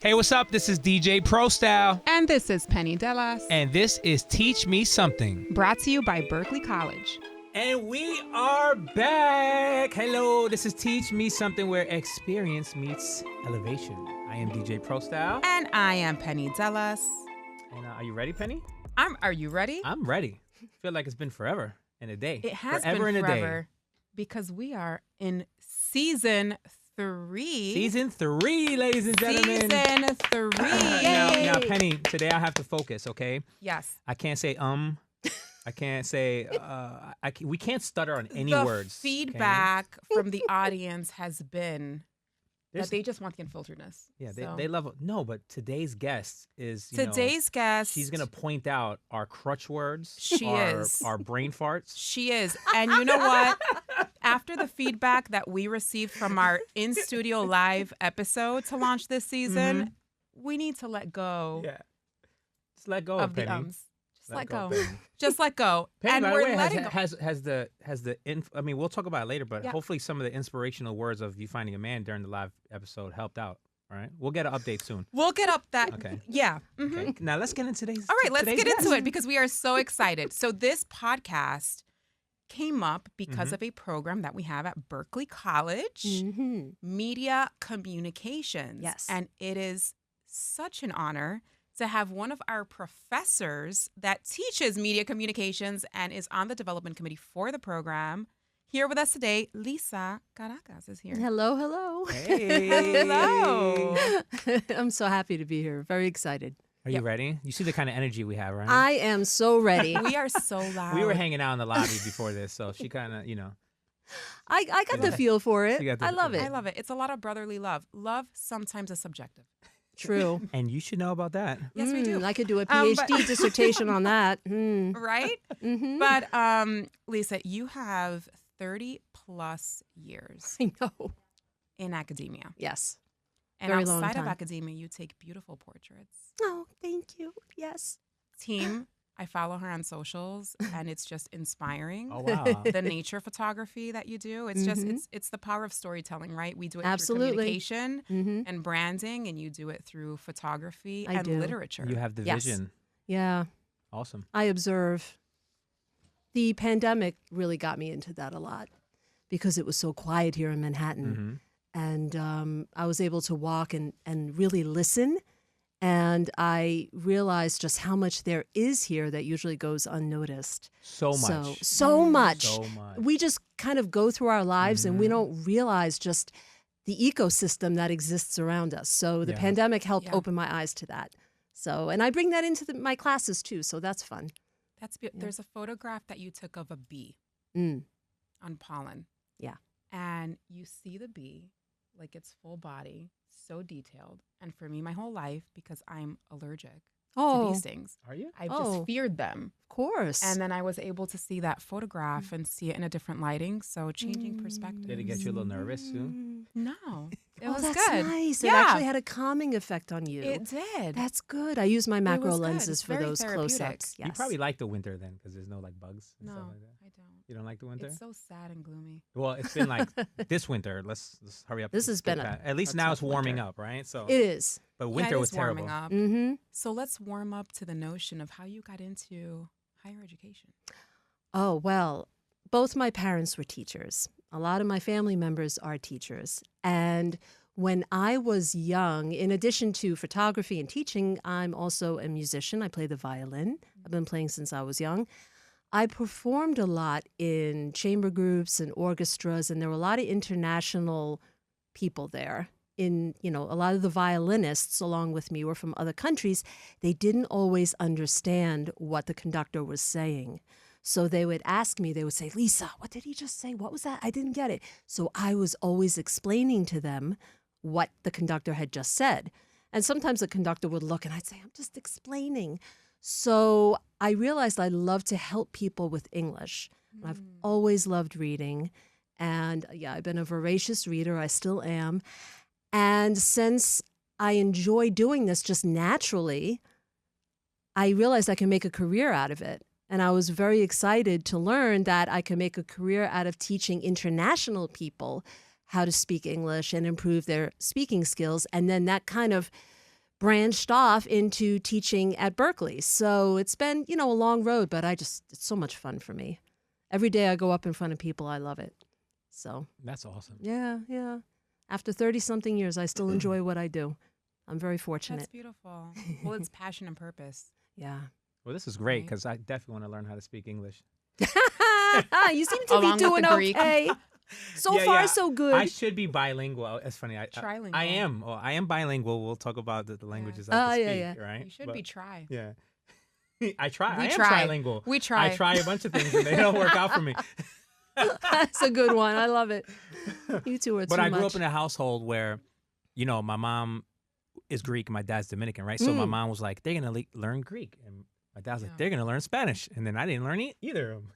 Hey, what's up? This is DJ Prostyle. And this is Penny Dellas. And this is Teach Me Something. Brought to you by Berkeley College. And we are back. Hello, this is Teach Me Something, where experience meets elevation. I am DJ Prostyle. And I am Penny Dellas. And are you ready, Penny? Are you ready? I'm ready. I feel like it's been forever and a day. It has forever been and forever. A day. Because we are in season 3. Season 3, ladies and gentlemen. Season 3. Yay. Now, Penny, today I have to focus, okay? Yes. I can't say I can't say, we can't stutter on any the words. The feedback from the audience has been There's, that they just want the unfilteredness. Yeah, so. they love it. No, but today's guest is, Today's guest. She's going to point out our crutch words. She is. Our brain farts. She is. And you know what? After the feedback that we received from our in-studio live episode to launch this season, we need to let go. Yeah. Just let go of Penny. the ums. Just let go. Penny. Just let go. Penny, and by we're the way, letting go. I mean, we'll talk about it later, but Yeah. hopefully some of the inspirational words of you finding a man during the live episode helped out. All right. We'll get an update soon. We'll get up that. Okay. Yeah. Mm-hmm. Okay. Now let's get into today's. All right, let's today's get into guest. it because we are so excited. So this podcast came up because of a program that we have at Berkeley College, Media Communications. Yes. And it is such an honor to have one of our professors that teaches media communications and is on the development committee for the program. Here with us today, Lisa Karakas is here. Hello, hello. Hey. Hello. I'm so happy to be here. Very excited. Are you ready? You see the kind of energy we have, right? I am so ready. We are so loud. We were hanging out in the lobby before this, so she kind of, I got the feel for it. You got the- I love it. I love it. It's a lot of brotherly love. Love sometimes is subjective. True. And you should know about that. Yes, we do. I could do a PhD dissertation on that. Right? Mm-hmm. But Lisa, you have 30 plus years I know. in academia. Yes. And Very long outside of time. academia, you take beautiful portraits. Oh, thank you. Yes. Team, I follow her on socials and it's just inspiring. Oh, wow. The nature photography that you do. It's just it's the power of storytelling, right? We do it Absolutely. through communication Mm-hmm. and branding, and you do it through photography I and do. literature. You have the Yes. vision. Yeah. Awesome. I observe. The pandemic really got me into that a lot because it was so quiet here in Manhattan. And I was able to walk and really listen. And I realized just how much there is here that usually goes unnoticed. So much. So much. So much. We just kind of go through our lives and we don't realize just the ecosystem that exists around us. So the Yeah. pandemic helped Yeah. open my eyes to that. So, and I bring that into my classes too. So that's fun. That's There's a photograph that you took of a bee Mm. on pollen. Yeah. And you see the bee, like its full body, so detailed. And for me, my whole life, because I'm allergic to bee stings, Are you? I've Oh. just feared them. Of course. And then I was able to see that photograph and see it in a different lighting. So changing perspective. Did it get you a little nervous too? No, it Oh, was that's good. nice. It Yeah. actually had a calming effect on you. It did. That's good. I use my macro was good. lenses It's for very those therapeutic. close-ups. Yes. You probably like the winter then, because there's no like bugs and stuff No, like that. I don't. You don't like the winter? It's so sad and gloomy. Well, it's been like this winter. Let's hurry up. This has Get been past- at least a now tough it's warming winter. up, right? So, It is. but Yeah, winter it was is warming terrible. up. Mm-hmm. So let's warm up to the notion of how you got into higher education. Oh, well, both my parents were teachers. A lot of my family members are teachers. And when I was young, in addition to photography and teaching, I'm also a musician. I play the violin. I've been playing since I was young. I performed a lot in chamber groups and orchestras, and there were a lot of international people there. A lot of the violinists along with me were from other countries. They didn't always understand what the conductor was saying. So they would ask me, they would say, Lisa, what did he just say? What was that? I didn't get it. So I was always explaining to them what the conductor had just said. And sometimes the conductor would look and I'd say, I'm just explaining. So I realized I love to help people with English. I've always loved reading. And yeah, I've been a voracious reader. I still am. And since I enjoy doing this just naturally, I realized I can make a career out of it. And I was very excited to learn that I could make a career out of teaching international people how to speak English and improve their speaking skills. And then that kind of branched off into teaching at Berkeley. So it's been, a long road, but it's so much fun for me. Every day I go up in front of people, I love it. So That's awesome. yeah. After 30-something years, I still enjoy what I do. I'm very fortunate. That's beautiful. Well, it's passion and purpose. Yeah. Well, this is great Right. because I definitely want to learn how to speak English. You seem to Along be with doing the Greek. okay. So Yeah, far, yeah. so good. I should be bilingual. It's funny. Trilingual. I am. Well, I am bilingual. We'll talk about the languages Oh, I can yeah, speak, right? You should But- be try. Yeah. I try. We I am try. trilingual. We try. I try a bunch of things and they don't work out for me. That's a good one. I love it. You two are But too I grew much. up in a household where, my mom is Greek and my dad's Dominican, right? So my mom was like, they're going to learn Greek. And my dad's like, Yeah. they're going to learn Spanish. And then I didn't learn either of them.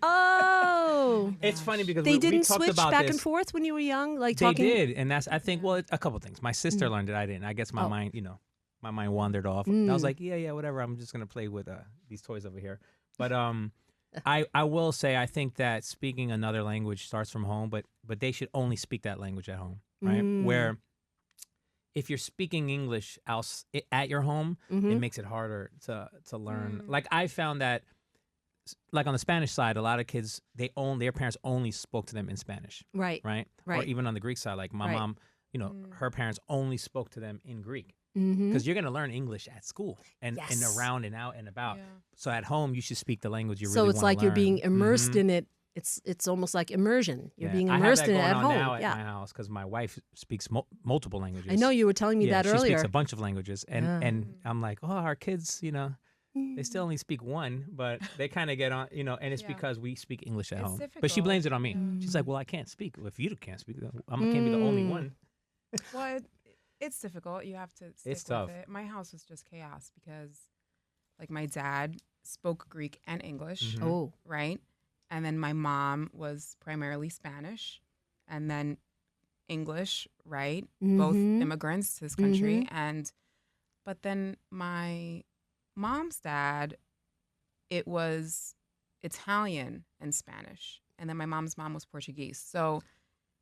Oh. It's funny because They we didn't talked switch about back this. and forth when you were young? Like They talking? did. And that's, I think, well, a couple things. My sister learned it. I didn't. I guess my Oh. mind, my mind wandered off. And I was Mm. like, yeah, whatever. I'm just going to play with these toys over here. But I will say I think that speaking another language starts from home, but they should only speak that language at home, right? Mm. Where if you're speaking English at your home, it Mhm. makes it harder to learn. Like I found that, like on the Spanish side, a lot of kids their parents only spoke to them in Spanish, Right. right? Or Right. even on the Greek side, like my Right. mom, her parents only spoke to them in Greek. Mm-hmm. Because you're going to learn English at school and Yes. around and out and about. Yeah. So at home, you should speak the language you So really it's wanna like you're learn. being immersed Mhm. in it. It's almost like immersion. You're Yeah. being I have immersed that in it going at on home. now at Yeah. my house because my wife speaks multiple languages. I know you were telling me Yeah, that she earlier. speaks a bunch of languages, and Yeah. and I'm like, oh, our kids, they still only speak one, but they kind of get on, and it's Yeah. because we speak English at It's home. But she difficult. blames it on me. Yeah. She's like, well, I can't speak. Well, if you can't speak, then I can't be the only Mm. one. Well, it's difficult. You have to stick It's tough. with it. My house was just chaos because, like, my dad spoke Greek and English, Mhm. Oh. right? And then my mom was primarily Spanish, and then English, right? Both Mhm. immigrants to this country, but then my mom's dad, it was Italian and Spanish, and then my mom's mom was Portuguese. So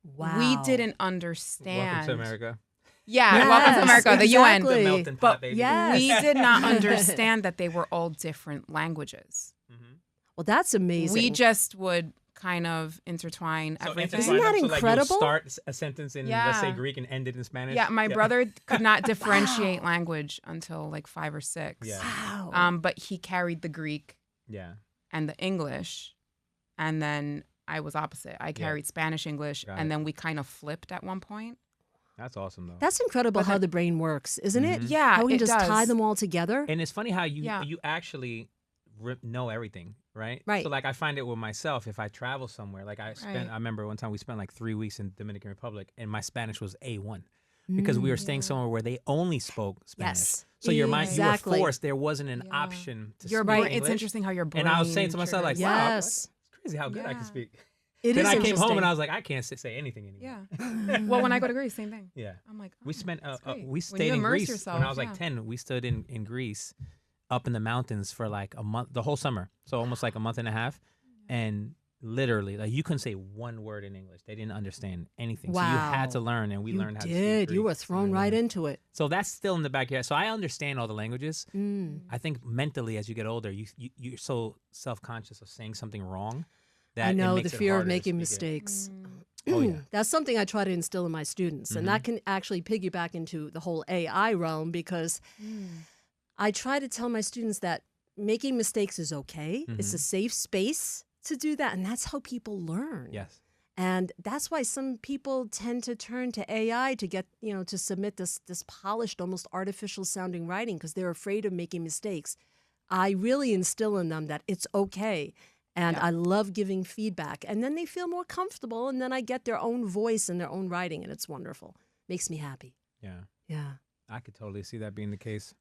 Wow. we didn't understand. Welcome to America. Yeah, welcome to Yes, America, the exactly. The UN. melting pot, But baby. yes. We did not understand that they were all different languages. Mhm. Well, that's amazing. We just would kind of intertwine So everything. Isn't that so, like, you'll incredible? start a sentence in, let's say, Yeah. Greek and end it in Spanish. Yeah, my brother could not differentiate language until like 5 or 6. Yeah. Wow. But he carried the Greek Yeah. and the English, and then I was opposite. I carried Spanish, English, Got and it. then we kind of flipped at one point. That's awesome, though. That's incredible But how then- the brain works, isn't it? Mhm. Yeah, How we it can just tie does. them all together. And it's funny how you Yeah. you actually know everything, right? Right. So like I find it with myself if I travel somewhere. Like I Right. remember one time we spent like 3 weeks in Dominican Republic, and my Spanish was A1 because we were staying Yeah. somewhere where they only spoke Spanish. Yes. So your mind, you Exactly. were forced. There wasn't an Yeah. option to You're speak right. English. It's interesting how your brain. And I was saying to myself like, triggers. wow, Yes. it's crazy how good I can Yeah. speak. It Then is I came home interesting. and I was like, I can't say anything anymore. Yeah. Well, when I go to Greece, same thing. Yeah. I'm like, We oh, spent that's great. we When stayed you in immerse Greece yourself, when I was like yeah. 10. We stood in Greece up in the mountains for like a month, the whole summer. So almost like a month and a half. And literally, like you couldn't say one word in English. They didn't understand anything. So you had Wow. to learn, and we You learned how to speak did. You Greek. were thrown right Yeah. into it. So that's still in the back of your head. So I understand all the languages. Mm. I think mentally, as you get older, you're so self-conscious of saying something wrong that I it know makes the it fear of harder to making speak it. mistakes. Oh, yeah. That's something I try to instill in my students. And that can actually piggyback into the whole AI realm because I try to tell my students that making mistakes is okay. It's a safe space to do that. And that's how people learn. Yes. And that's why some people tend to turn to AI to get, to submit this polished, almost artificial sounding writing because they're afraid of making mistakes. I really instill in them that it's okay. And Yeah. I love giving feedback. And then they feel more comfortable. And then I get their own voice and their own writing. And it's wonderful. Makes me happy. Yeah. Yeah. I could totally see that being the case.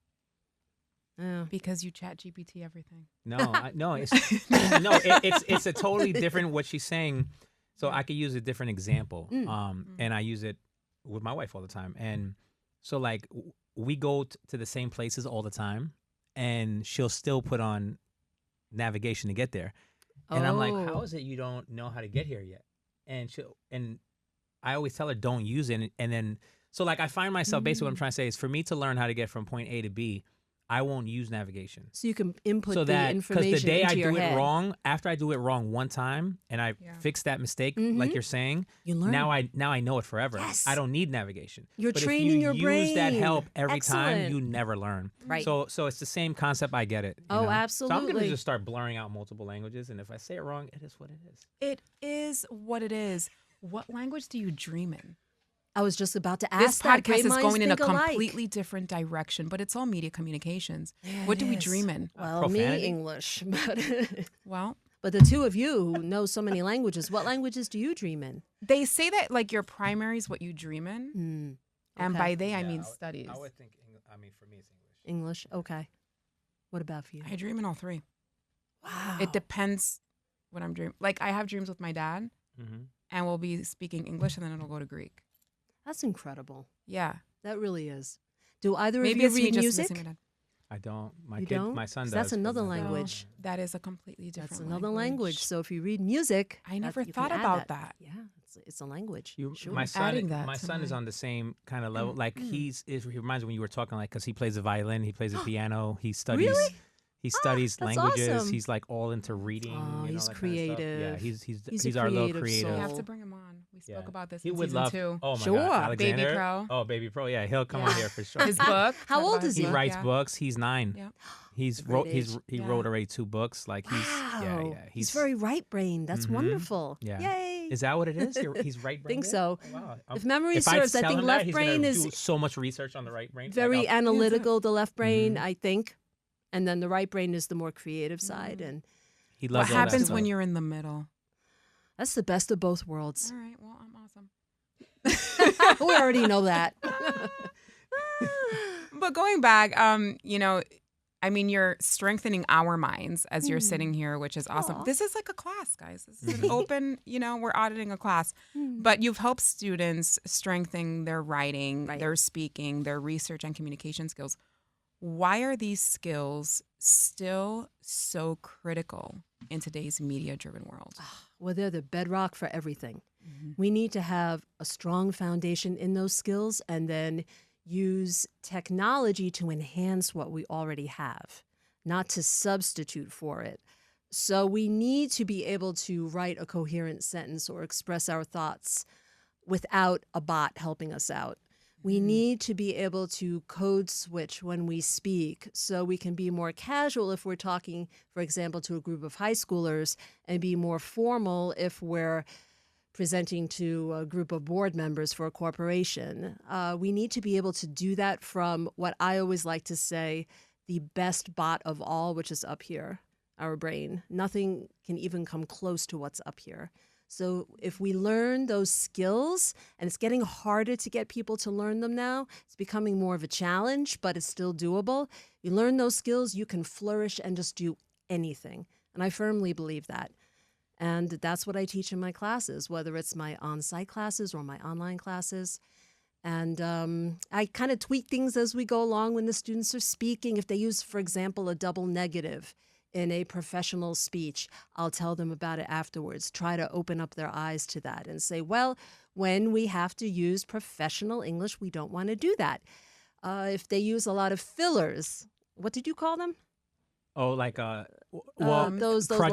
Yeah. Because you chat GPT everything. No, it's it's a totally different what she's saying. So I could use a different example, and I use it with my wife all the time. And so like we go to the same places all the time, and she'll still put on navigation to get there. And I'm like, how Oh. is it you don't know how to get here yet? And I always tell her don't use it, and then So like I find myself, basically what I'm trying to say is for me to learn how to get from point A to B, I won't use navigation. So you can input So the that, information because the day into I your do head. it wrong, after I do it wrong one time and I fix that mistake, like you're saying, You learn. now I know it forever. Yes. I don't need navigation. You're but training your if you use that brain. help every time, Excellent. you never learn. Right. So it's the same concept. I get it. Oh, So I'm absolutely. gonna just start blurring out multiple languages, and if I say it wrong, it is what it is. It is what it is. What language do you dream in? I was just about to This ask that. podcast Great is minds going in a think alike. completely different direction, but it's all media communications. Yeah, What it do we is. dream in? Well, Profanity? me, English. Well, But the two of you who know so many languages, what languages do you dream in? they say that like your primary is what you dream in, and okay. by they I mean studies. I would think. I mean, for me, it's English. English, okay. What about for you? I dream in all three. Wow. It depends what I'm dreaming. Like I have dreams with my dad, Mm-hmm. and we'll be speaking English, and then it'll go to Greek. That's incredible. Yeah, That really is. Do either maybe of it's you me read just music? missing my dad. I don't. My You kid, don't? my son 'Cause does. that's another but- language. So that is a completely different. That's another language. So if you read music, I never you can thought add about that. Yeah, it's a language. You, Sure. My son, Adding that my to son is my- on the same kind of level. Like he reminds me when you were talking, like because he plays the violin, he plays the piano, he studies. Really? He studies that's languages. awesome. He's like all into reading. Oh, you know, he's that kind of stuff. creative. Yeah, He's he's a our little creative creative. We soul. have to bring him on. We spoke Yeah. about this He in would season love. 2. Oh my Sure. God, Baby Alexander. Pro. Oh, Baby Pro. Yeah, he'll come on here for sure. His book. How talk old about his is He he? book, writes yeah. books. He's 9. Yep. That's a great age. He Yeah. wrote already 2 books. Like he's Wow. yeah. He's very right-brained. That's Mhm. wonderful. Yeah. Yay. Is that what it is? He's right brain. Think so. Oh, wow. If memory If I serves, I tell think him that, left he's brain gonna is do so much research on the right brain. very Like, analytical, the left brain, Mhm. I think. And then the right brain is the more creative side. And he What loves all that happens stuff. when you're in the middle? that's the best of both worlds. All right. Well, I'm awesome. We already know that. But going back, I mean, you're strengthening our minds as you're sitting here, which is awesome. Aw. This is like a class, guys. This is an open, we're auditing a class. Hmm. But you've helped students strengthen their writing, Right. their speaking, their research and communication skills. Why are these skills still so critical in today's media-driven world? Well, they're the bedrock for everything. Mm-hmm. We need to have a strong foundation in those skills and then use technology to enhance what we already have, not to substitute for it. So we need to be able to write a coherent sentence or express our thoughts without a bot helping us out. We need to be able to code switch when we speak so we can be more casual if we're talking, for example, to a group of high schoolers, and be more formal if we're presenting to a group of board members for a corporation. We need to be able to do that from what I always like to say, the best bot of all, which is up here, our brain. Nothing can even come close to what's up here. So if we learn those skills, and it's getting harder to get people to learn them now, it's becoming more of a challenge, but it's still doable. You learn those skills, you can flourish and just do anything. And I firmly believe that. And that's what I teach in my classes, whether it's my on-site classes or my online classes. And I kind of tweak things as we go along when the students are speaking. If they use, for example, a double negative in a professional speech, I'll tell them about it afterwards. Try to open up their eyes to that and say, well, when we have to use professional English, we don't want to do that. If they use a lot of fillers, what did you call them? Oh, like Those crutches,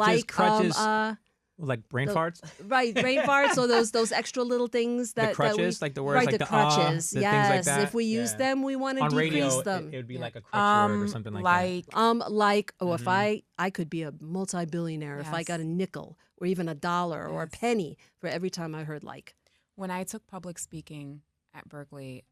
like like brain the- farts. right, brain farts, or those extra little things that The crutches, that we, like the words, right, like the the crutches. the Yes, things like that. if we use Yeah. them, we want to On decrease radio, them. it would be Yeah. like a crutch word or something like that. Like, oh, if Mhm. I could be a multi-billionaire if I Yes. got a nickel or even a dollar or a Yes. penny for every time I heard like. When I took public speaking at Berkeley,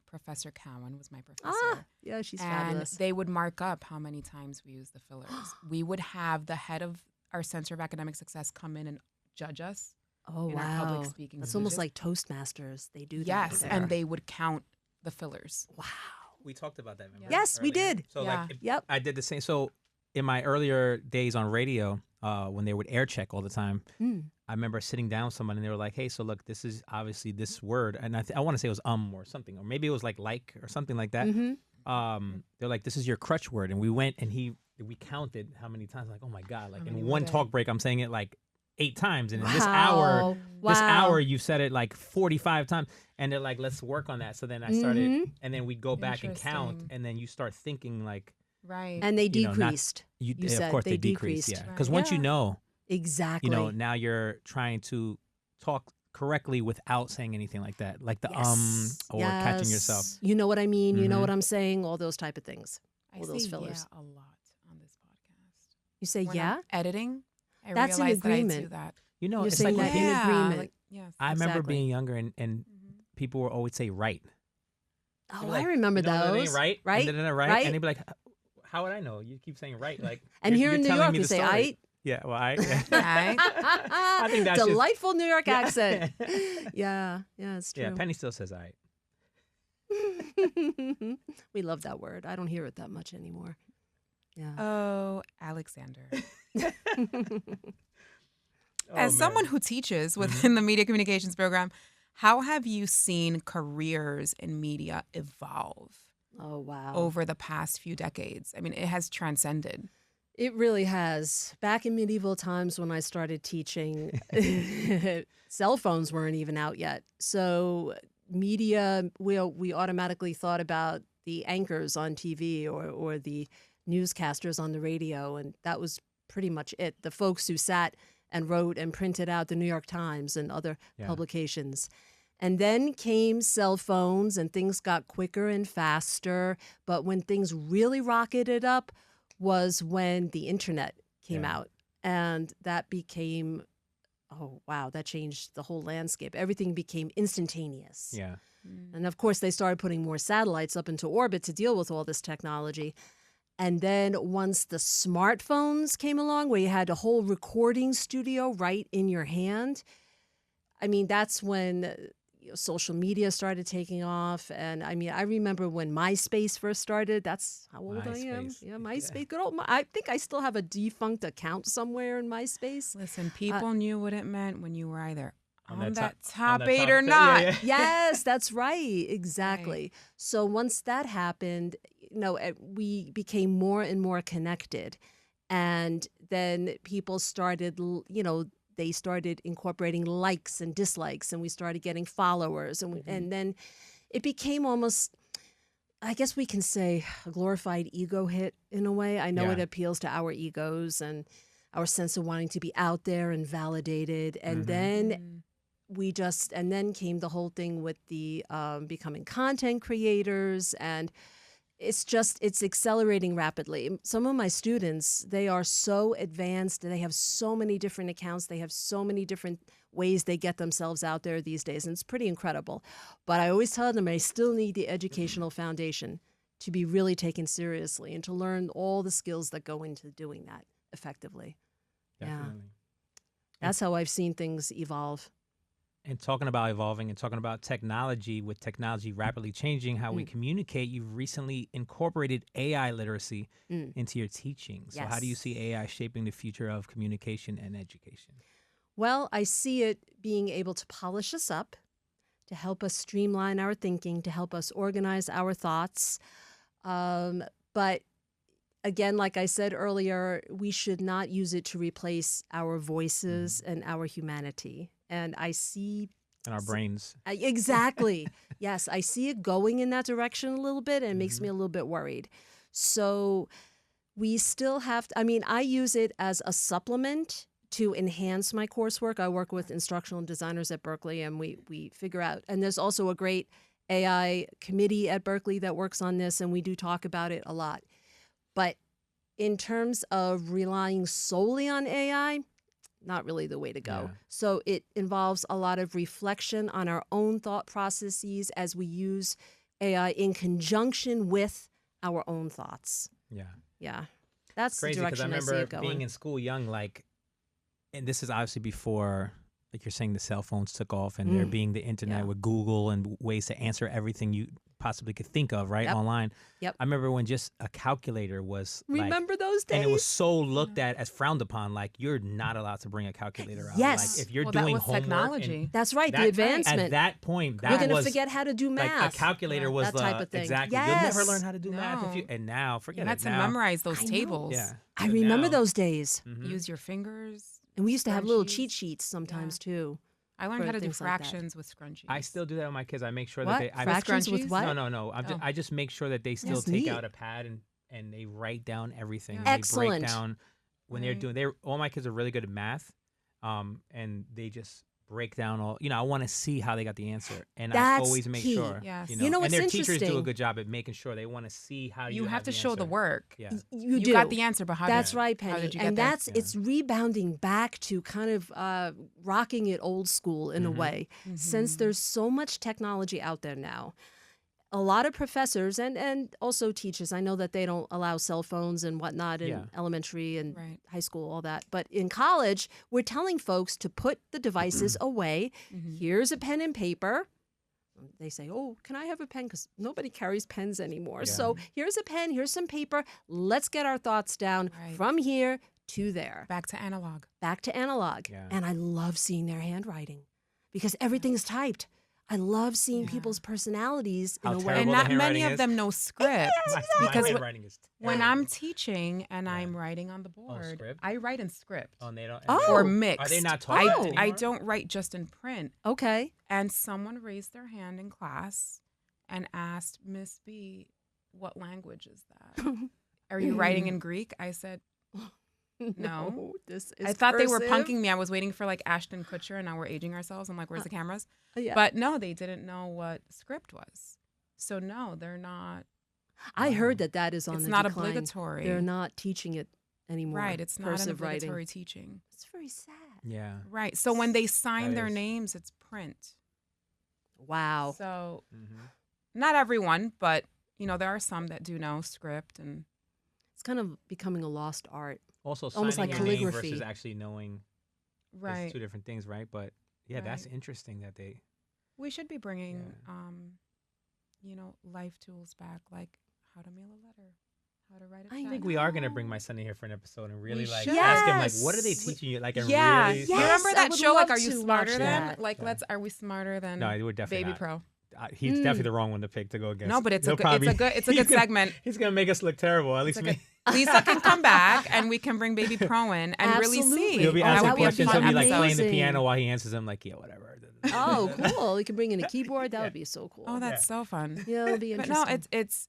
Professor Cowan was my professor. Yeah, she's and fabulous. they would mark up how many times we use the fillers. We would have the head of our Center of Academic Success come in and judge us Oh, in our wow. public speaking That's almost speeches. like Toastmasters. They do that. Yes, there. and they would count the fillers. Wow. We talked about that. Remember? Yes, we Earlier? did. So Yeah. like, Yep. I did the same. So in my earlier days on radio, when they would air check all the time, Mm. I remember sitting down with someone and they were like, "Hey, so look, this is obviously this word," and I want to say it was or something, or maybe it was like or something like that. Mm-hmm. They're like, "This is your crutch word," and we went and we counted how many times. Like, oh my god! Like How in many one were talk they? break, I'm saying it like 8 times, and in Wow. this Wow. hour you've said it like 45 times, and they're like, let's work on that. So then I started, Mhm. and then we go back and count, Interesting. and then you start thinking like, Right. And they you know, not- decreased. you You of said course they decrease, decreased. yeah, because Right. once you Yeah. know, Exactly. now you're trying to talk correctly without saying anything like that, like the Yes. or catching yourself. Yes. You know what I mean? You know Mhm. what I'm saying? All those type of things. I All those say fillers. yeah a lot on this podcast. You say When yeah? I'm editing, I That's an realize that I do agreement. that. You know, You're it's saying like that when in people, agreement. Like, yes. I remember Exactly. being younger, and Mhm. people would always say right. Oh, They'd be I like, remember you know the name those. right, Right? and then right, Right? and they'd be like, how would I know? You keep saying right, like, And here you're in New telling York, me we the say story. I. Yeah, well, I think that's just- Delightful New York Yeah. accent. Yeah, it's Yeah, true. Penny still says I. We love that word. I don't hear it that much anymore. Yeah. Oh, Alexander. Oh, As someone man. who teaches within the media communications program, how have you seen careers in media evolve Oh, wow. over the past few decades? I mean, it has transcended. It really has. Back in medieval times when I started teaching, cell phones weren't even out yet. So media, we automatically thought about the anchors on TV or the newscasters on the radio, and that was pretty much it. The folks who sat and wrote and printed out the New York Times and other Yeah. publications. And then came cell phones and things got quicker and faster. But when things really rocketed up was when the internet came Yeah. out. And that became, oh, wow, that changed the whole landscape. Everything became instantaneous. Yeah. And of course, they started putting more satellites up into orbit to deal with all this technology. And then once the smartphones came along, where you had a whole recording studio right in your hand, I mean, that's when social media started taking off. And I mean, I remember when MySpace first started. That's how old I am. MySpace. Yeah, Yeah. MySpace. Good old. I think I still have a defunct account somewhere in MySpace. Listen, people knew what it meant when you were either On on, that that top- on top that 8 top or thing, not. yeah. Yes, that's right. Exactly. So once that happened, we became more and more connected. And then people started, they started incorporating likes and dislikes, and we started getting followers. And then it became almost, I guess we can say, a glorified ego hit in a way. I know Yeah. it appeals to our egos and our sense of wanting to be out there and validated. And then and then came the whole thing with the becoming content creators, and it's accelerating rapidly. Some of my students, they are so advanced, they have so many different accounts, they have so many different ways they get themselves out there these days, and it's pretty incredible. But I always tell them I still need the educational foundation to be really taken seriously and to learn all the skills that go into doing that effectively. Definitely. That's how I've seen things evolve. And talking about evolving and talking about technology, with technology rapidly changing how we communicate, you've recently incorporated AI literacy into your teaching. So how do you Yes. see AI shaping the future of communication and education? Well, I see it being able to polish us up, to help us streamline our thinking, to help us organize our thoughts. But again, like I said earlier, we should not use it to replace our voices and our humanity. And I see And our brains. exactly. Yes, I see it going in that direction a little bit, and it makes me a little bit worried. So we still have to, I use it as a supplement to enhance my coursework. I work with instructional designers at Berkeley, and we figure out, and there's also a great AI committee at Berkeley that works on this, and we do talk about it a lot. But in terms of relying solely on AI, not really the way to go. Yeah. So it involves a lot of reflection on our own thought processes as we use AI in conjunction with our own thoughts. Yeah. Yeah. That's Crazy, the because I direction I see remember it going. being in school young, like, and this is obviously before, like you're saying, the cell phones took off and there being the internet Yeah. with Google and ways to answer everything you possibly could think of, right? Yep. Online. Yep. I remember when just a calculator was Remember those days? and it was so looked at as frowned upon, like you're not allowed to bring a calculator out. Yes. Like if you're Well, doing that was homework. technology. That's right, That- the advancement. At that point, that We're going to was forget how to do like math. a calculator was that the type of thing. exactly. Yes. You'll never learn how to do math if No. you. And now, forget You had it. to Now, memorize those I know. tables. yeah. I So remember now- those days. Mhm. Use your fingers. And we used to have little Scrunchies. cheat sheets sometimes too. I learned for how to do things like that. fractions with scrunchies. I still do that with my kids. I make sure What? that they Fractions with scrunchies? what? No. Oh. I just make sure that they still That's take neat. out a pad and they write down everything. Yeah. And they Excellent. break down when they're Right. doing. All my kids are really good at math, and they just break down all. I want to see how they got the answer, and I That's always make key. sure. Yes. You know and what's their teachers do a interesting? good job at making sure they want to see how You have to the show the answer. work. Yeah. You You do. got the answer, but how That's did, right, how Penny. did you get And there? it's rebounding back to kind of rocking it old school in a way. Since there's so much technology out there now, a lot of professors and also teachers, I know that they don't allow cell phones and whatnot in Yeah. elementary and Right. high school, all that. But in college, we're telling folks to put the devices away. Here's a pen and paper. They say, oh, can I have a pen? Because nobody carries pens anymore. Yeah. So here's a pen, here's some paper. Let's get our thoughts down Right. from here to there. Back to analog. Back to analog. Yeah. And I love seeing their handwriting because everything's typed. I love seeing Yeah. people's personalities How in a way. terrible And the not many handwriting of is. them know script. My Because handwriting is when terrible. I'm teaching and I'm writing on the board, script? I write in script Oh, and they don't. Oh. or Oh. mixed. Are they not I, taught that I anymore? don't write just in print. Okay. And someone raised their hand in class and asked Miss B, what language is that? Are you writing in Greek? I said, No. This is I thought they were cursive. punking me. I was waiting for like Ashton Kutcher and now we're aging ourselves. I'm like, where's the cameras? Yeah. But no, they didn't know what script was. So no, they're not. I heard that is on It's the not decline. obligatory. They're not teaching it anymore. Right. It's not an cursive obligatory writing. teaching. It's very sad. Yeah. Right. So when they sign That their is. names, it's print. Wow. So Mm-hmm. not everyone, but there are some that do know script and It's kind of becoming a lost art. Also, Almost signing like your name calligraphy. versus actually knowing is right. two different things, right? But yeah, that's Right. interesting that they. We should be bringing, Yeah. life tools back, like how to mail a letter, how to write a I check. I think we are gonna bring my son in here for an episode and really We like should. ask him like, what are they Yes. teaching you? Like, and Yeah. really. You Yes, remember I that would show, like, love Are You to Smarter watch Than? that. Like, Yeah. Are we smarter than No, we're definitely Baby not. Pro? He's definitely the wrong one to pick to go against. No, but it's He'll a good, probably- it's a he's good gonna- segment. He's gonna make us look terrible. At least It's me. like Lisa can come back and we can bring Baby Pro in and really see. Absolutely. He'll be Oh, asking that would be questions. fun He'll be like playing the amazing. piano while he answers them. Like, yeah, whatever. Oh, cool. You can bring in a keyboard. That would be so cool. Oh, that's so fun. yeah, it'll be But interesting. no, it's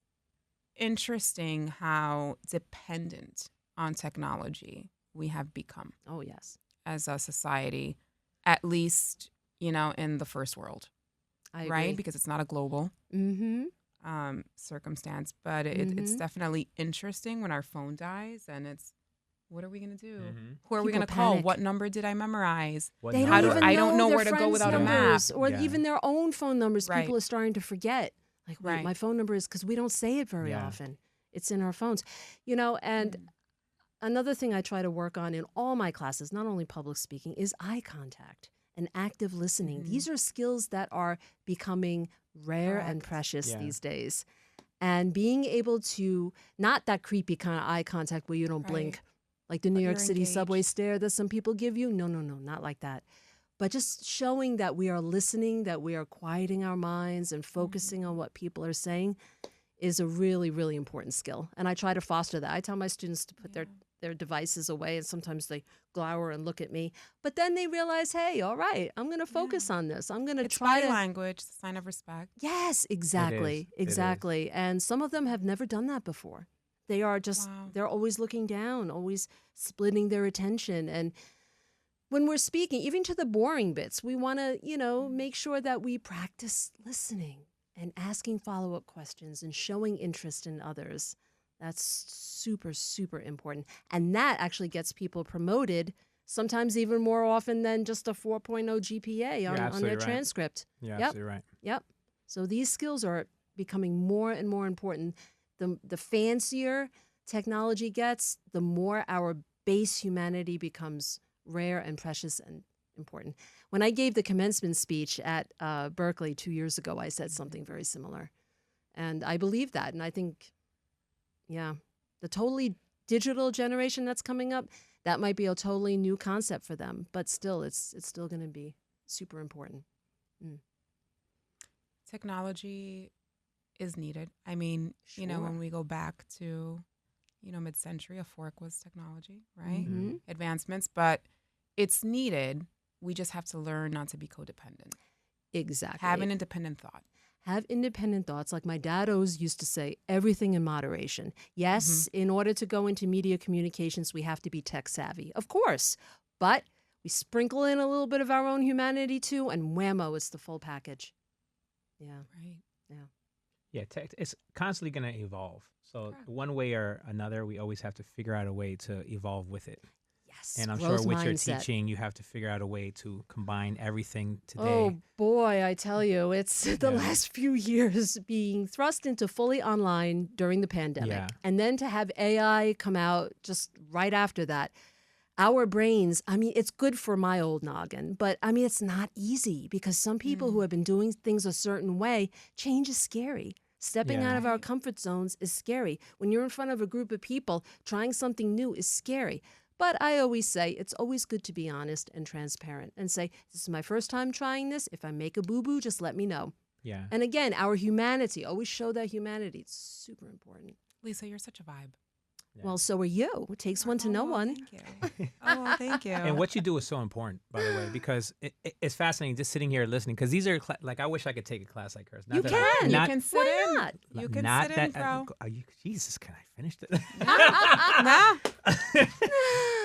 interesting how dependent on technology we have become Oh, yes. as a society, at least, in the first world, I right? agree. Because it's not a global Mm-hmm. circumstance, but it's definitely interesting when our phone dies and it's, what are we going to do? Mhm. Who are we People going to call? panic. What number did I memorize? What They How don't do- even I don't know their where to go friends' without a map. numbers, or Yeah. even their own phone numbers. Right. People are starting to forget. Like, wait, Right. my phone number is because we don't say it very Yeah. often. It's in our phones, And another thing I try to work on in all my classes, not only public speaking, is eye contact and active listening. Mhm. These are skills that are becoming rare and Correct. precious Yeah. these days. And being able to, not that creepy kind of eye contact where you don't Right. blink, like the New But York you're City subway engaged. stare that some people give you. No, not like that. But just showing that we are listening, that we are quieting our minds and focusing on what people are saying is a really, really important skill. And I try to foster that. I tell my students to put their devices away, and sometimes they glower and look at me. But then they realize, hey, all right, I'm going to focus on this. I'm going to It's try body to. language, it's a sign of respect. Yes, exactly. It is. Exactly. And some of them have never done that before. They are just, Wow. they're always looking down, always splitting their attention. And when we're speaking, even to the boring bits, we want to, make sure that we practice listening and asking follow-up questions and showing interest in others. That's super, super important. And that actually gets people promoted, sometimes even more often than just a 4.0 GPA on their absolutely right. transcript. Yeah, Yep. absolutely right. Yep. So these skills are becoming more and more important. The fancier technology gets, the more our base humanity becomes rare and precious and important. When I gave the commencement speech at Berkeley 2 years ago, I said something very similar. And I believe that. And I think, the totally digital generation that's coming up, that might be a totally new concept for them. But still, it's still going to be super important. Technology is needed. I mean, Sure. when we go back to, mid-century, a fork was technology, right? Mhm. Advancements, but it's needed. We just have to learn not to be codependent. Exactly. Have an independent thought. Have independent thoughts. Like my dad always used to say, everything in moderation. Yes, in order to go into media communications, we have to be tech savvy, of course. But we sprinkle in a little bit of our own humanity too, and whammo, it's the full package. Yeah. Right. Yeah, tech, it's constantly going to evolve. So Correct. one way or another, we always have to figure out a way to evolve with it. Yes. And I'm growth sure with your mindset. teaching, you have to figure out a way to combine everything today. Oh boy, I tell you, it's the Yeah. last few years being thrust into fully online during the pandemic. Yeah. And then to have AI come out just right after that. Our brains, I mean, it's good for my old noggin, but I mean, it's not easy because some people who have been doing things a certain way, change is scary. Stepping Yeah. out of our comfort zones is scary. When you're in front of a group of people, trying something new is scary. But I always say it's always good to be honest and transparent and say, this is my first time trying this. If I make a boo-boo, just let me know. Yeah. And again, our humanity, always show that humanity. It's super important. Lisa, you're such a vibe. Yeah. Well, so are you. It takes one to know one. Thank you. Oh, thank you. And what you do is so important, by the way, because it's fascinating just sitting here listening. Because these are like I wish I could take a class like hers. Not You that can. You not, can sit Why in. not? You can not sit that, in, bro. Are you, Jesus, can I finish it? Nah.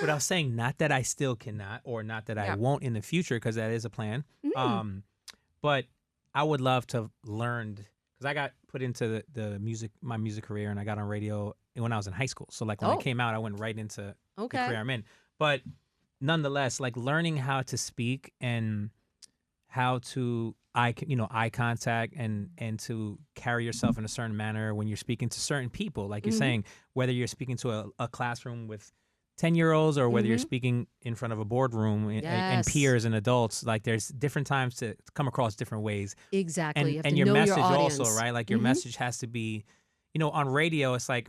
But I was saying not that I still cannot, or not that I Yeah. won't in the future, because that is a plan. But I would love to have learned, because I got put into my music career, and I got on radio when I was in high school. So like when I Oh. came out, I went right into the Okay. career I'm in. But nonetheless, like learning how to speak and how to eye contact and to carry yourself in a certain manner when you're speaking to certain people, like you're saying, whether you're speaking to a classroom with 10-year-olds or whether you're speaking in front of a boardroom and Yes. peers and adults, like there's different times to come across different ways. Exactly. You have And to your know message your audience. also, right? Like your message has to be, on radio, it's like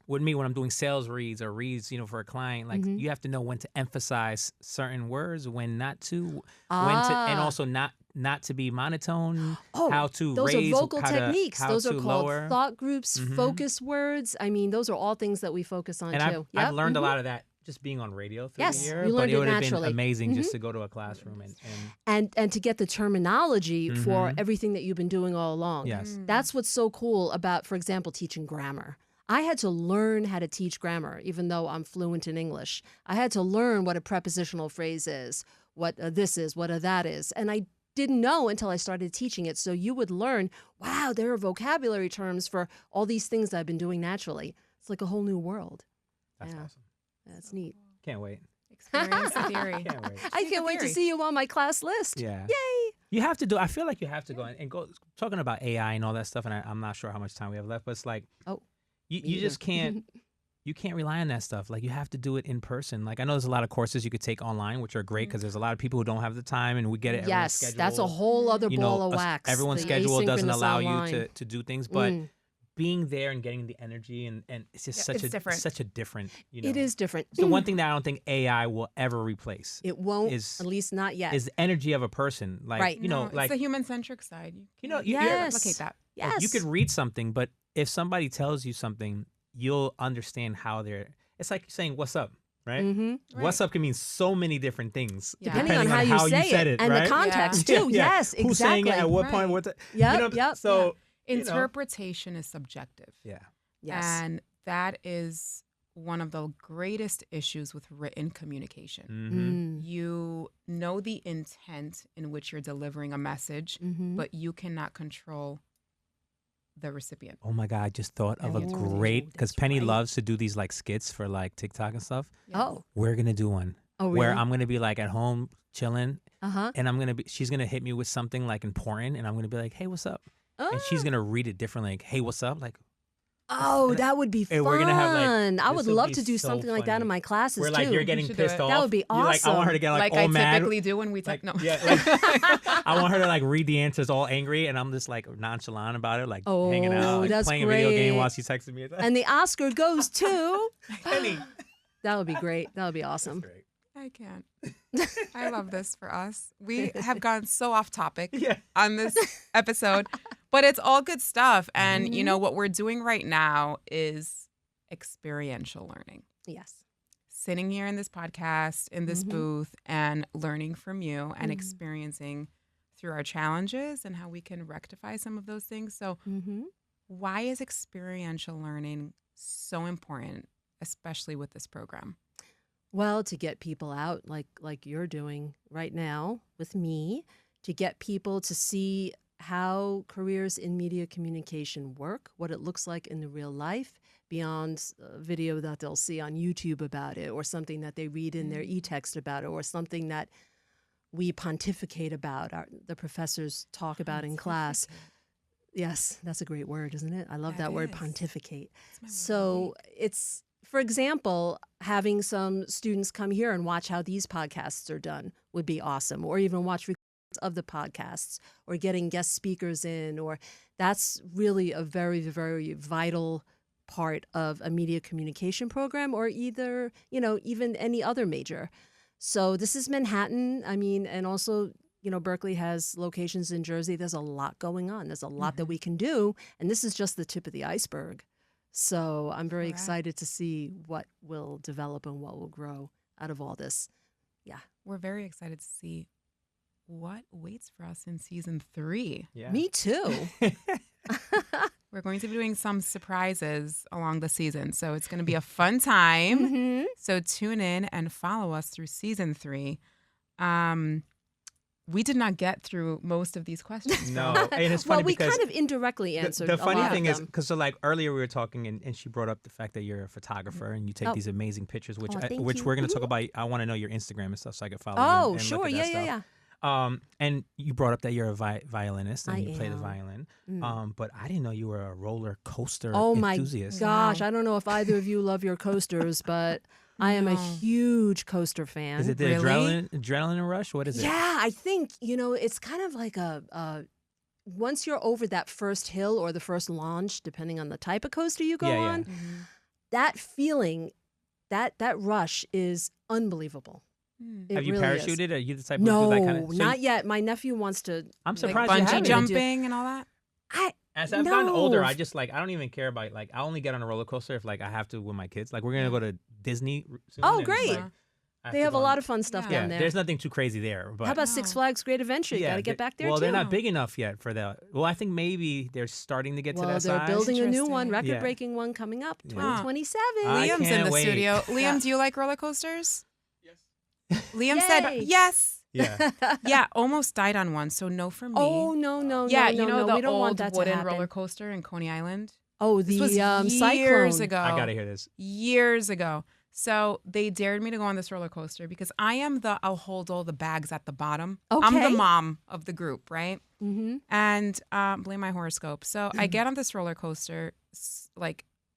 with me when I'm doing sales reads or reads, for a client, like you have to know when to emphasize certain words, when not to, when to, and also not to be monotone, how to those raise, are vocal how to- techniques. how Those are to called lower. thought groups, focus words. I mean, those are all things that we focus on And too. I've learned a lot of that just being on radio through Yes, the year, you but learned it it would have been naturally. amazing just to go to a classroom And to get the terminology for everything that you've been doing all along. yes. That's what's so cool about, for example, teaching grammar. I had to learn how to teach grammar, even though I'm fluent in English. I had to learn what a prepositional phrase is, what this is, what a that is. And I didn't know until I started teaching it. So you would learn, wow, there are vocabulary terms for all these things that I've been doing naturally. It's like a whole new world. That's Yeah. awesome. That's neat. Can't wait. Experience the theory. Can't wait. I can't wait to theory. see you on my class list. Yeah. Yay! You have to do. I feel like you have to go and go talking about AI and all that stuff. And I'm not sure how much time we have left, but it's like, Oh, you just can't. You can't rely on that stuff. Like you have to do it in person. Like I know there's a lot of courses you could take online, which are great because there's a lot of people who don't have the time, and we get it. Everyone's Yes, that's a schedule, whole other ball of wax. Everyone's the schedule doesn't asynchronous allow online. you to do things, but being there and getting the energy and it's just Yeah, it's different. such a different. It is different. It's the one thing that I don't think AI will ever replace. It won't, is- at least not yet. Is the energy of a person. Like Right. No, like it's the human-centric side. You know, can't you- Yes. replicate that. yes. like, you could read something, but if somebody tells you something, you'll understand how they're. It's like saying "What's up," right? Mm-hmm. What's up can mean so many different things Yeah. Depending on how you say said it, and right? the context Yeah, too. yeah. Yes, exactly. Who's saying it at what point? Right. What? Yep. So Interpretation is subjective. yeah. Yes. And that is one of the greatest issues with written communication. Mm-hmm. You know the intent in which you're delivering a message, but you cannot control the recipient. Oh my God! I just thought of a Oh, great because that's Penny right. loves to do these like skits for like TikTok and stuff. Oh. We're gonna do one Oh, where really? I'm gonna be like at home chilling, Uh-huh. and she's gonna hit me with something like important, and I'm gonna be like, "Hey, what's up?" And she's gonna read it differently, like, "Hey, what's up?" Like, Oh, and- that would be fun. and we're gonna have, like, I would this'll love be to do so something like that funny. in my classes we're like, too. you're getting should do pissed it. off. That would be You're like, I want her to get like all I mad. typically do when we Like, type. No. yeah, like, I want her to like read the answers all angry, and I'm just like nonchalant about it, like hanging out, like that's playing a video game great. while she's texting me. And the Oscar goes to. Penny. That would be great. That would be awesome. That's great. I can't. I love this for us. We have gone so off topic Yeah. on this episode, but it's all good stuff. And, what we're doing right now is experiential learning. Yes. sitting here in this podcast, in this booth, and learning from you and experiencing through our challenges and how we can rectify some of those things. So why is experiential learning so important, especially with this program? Well, to get people out like you're doing right now with me, to get people to see how careers in media communication work, what it looks like in the real life, beyond a video that they'll see on YouTube about it, or something that they read in their e-text about it, or something that we pontificate about, the professors talk about in class. Yes, that's a great word, isn't it? I love that word, pontificate. So it's, for example, having some students come here and watch how these podcasts are done would be awesome, or even watch recordings of the podcasts, or getting guest speakers in, or that's really a very, very vital part of a media communication program, or either, even any other major. So this is Manhattan. I mean, and also, Berkeley has locations in Jersey. There's a lot going on. There's a lot that we can do. And this is just the tip of the iceberg. So I'm very excited to see what will develop and what will grow out of all this. Yeah. We're very excited to see what waits for us in season 3. Yeah. Me too. We're going to be doing some surprises along the season. So it's going to be a fun time. So tune in and follow us through season 3. We did not get through most of these questions. No, and it's funny we because kind of indirectly answered the funny a lot thing of is, them. because earlier we were talking and she brought up the fact that you're a photographer and you take these amazing pictures, which thank which you. we're going to talk about. I want to know your Instagram and stuff so I can follow you. Oh, and sure. Look at that Yeah. stuff. And you brought up that you're a violinist and I you play the am. violin. But I didn't know you were a roller coaster Oh my enthusiast. gosh, I don't know if either of you love your coasters, but I am a huge coaster fan. Is it the adrenaline rush? What is it? Yeah, I think, it's kind of like once you're over that first hill or the first launch, depending on the type of coaster you go on, that feeling, that rush is unbelievable. Have you really parachuted? is. Are you the type of No, do that kind of? not yet. My nephew wants to. I'm Like surprised you bungee haven't. jumping and all that? As I've gotten older, I just I don't even care about I only get on a roller coaster if I have to with my kids. Like we're gonna go to Disney soon. Oh, and, great. They have a lot of fun stuff down there. There's nothing too crazy there. But How about Six Flags Great Adventure? You got to get back there well, too. they're not big enough yet for that. Well, I think maybe they're starting to get to that they're size. building a new one, Interesting. record-breaking one coming up, Yeah. 2027. I Liam's in can't the wait. studio. Liam, do you like roller coasters? Yes. Liam said yes. Yeah. Yeah, almost died on one, so no for me. Oh, no, yeah, no, you know no, the we don't old want that to wooden happen. roller coaster in Coney Island? Oh, This the was years Cyclone. ago. I gotta hear this. Years ago. So they dared me to go on this roller coaster because I am I'll hold all the bags at the bottom. I'm Okay. the mom of the group, right? Mm-hmm. And blame my horoscope. So I get on this roller coaster,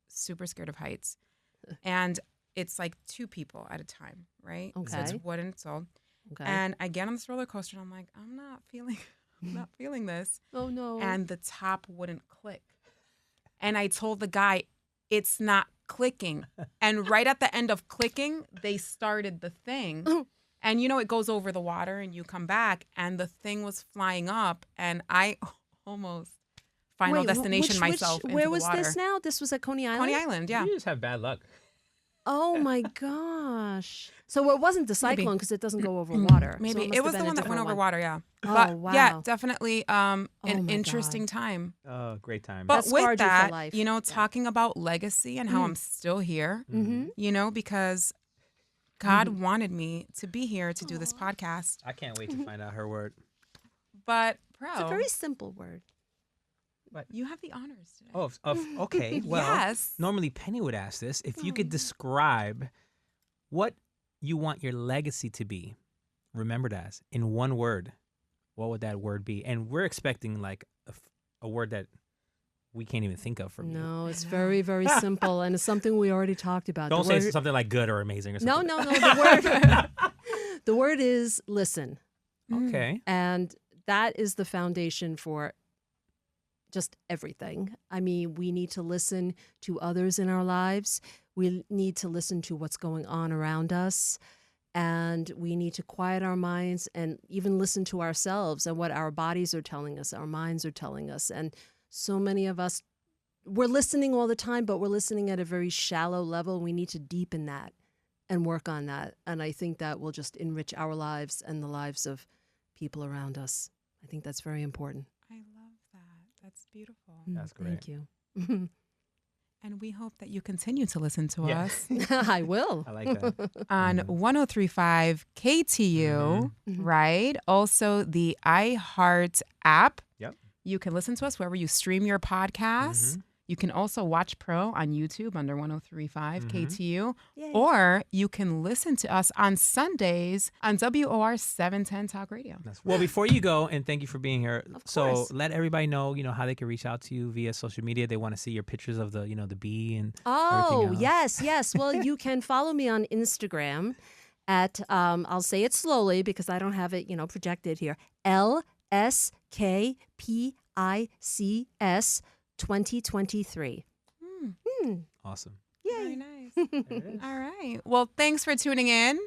super scared of heights. And it's like 2 people at a time, right? So it's Okay. wooden, it's all. Okay. And I get on this roller coaster and I'm like, I'm not feeling this. Oh, no. And the top wouldn't click. And I told the guy, it's not clicking. And right at the end of clicking, they started the thing. And it goes over the water and you come back and the thing was flying up and I almost final destination myself into where the was water. this now? This was at Coney Island? Coney Island, yeah. You just have bad luck. Oh, my gosh. So it wasn't the Maybe. Cyclone because it doesn't go over water. So Maybe must it have was been the a one that went different over one. water, yeah. Oh, But wow. yeah, definitely my an interesting God. time. Oh, great time. But That with scarred you for that, life. talking about legacy and how I'm still here, Mm-hmm. because God wanted me to be here to do this podcast. I can't wait to find out her word. But, It's a very simple word. you have the honors today. Okay. Well, yes. normally Penny would ask this. If you could describe what you want your legacy to be, remembered as, in one word, what would that word be? And we're expecting a word that we can't even think of from you. No, it's very, very simple, and it's something we already talked about. Don't The say word- something like good or amazing or No, something. no. The word is listen, Okay. and that is the foundation for just everything. I mean, we need to listen to others in our lives. We need to listen to what's going on around us. And we need to quiet our minds and even listen to ourselves and what our bodies are telling us, our minds are telling us. And so many of us, we're listening all the time, but we're listening at a very shallow level. We need to deepen that and work on that. And I think that will just enrich our lives and the lives of people around us. I think that's very important. I love that. That's beautiful. That's great. Thank you. And we hope that you continue to listen to Yeah. us I will. I like that. on 103.5 KTU, right? Also the iHeart app. Yep. You can listen to us wherever you stream your podcasts. You can also watch Pro on YouTube under 103.5 KTU. Yay. Or you can listen to us on Sundays on WOR 710 Talk Radio. That's right. Well, before you go, and thank you for being here. Of So course. let everybody know, how they can reach out to you via social media. They want to see your pictures of the, the bee and Oh, everything else. yes. Well, you can follow me on Instagram at, I'll say it slowly because I don't have it, projected here, LSKPICS 2023. Awesome. Very Yay. nice. There it is. All right. Well, thanks for tuning in.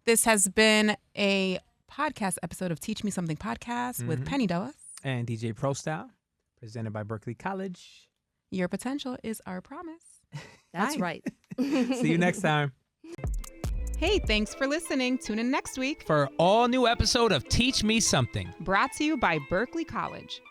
This has been a podcast episode of Teach Me Something Podcast with Penny Dellas. And DJ Prostyle, presented by Berkeley College. Your potential is our promise. That's Bye. right. See you next time Hey, thanks for listening. Tune in next week. for all new episode of Teach Me Something. Brought to you by Berkeley College.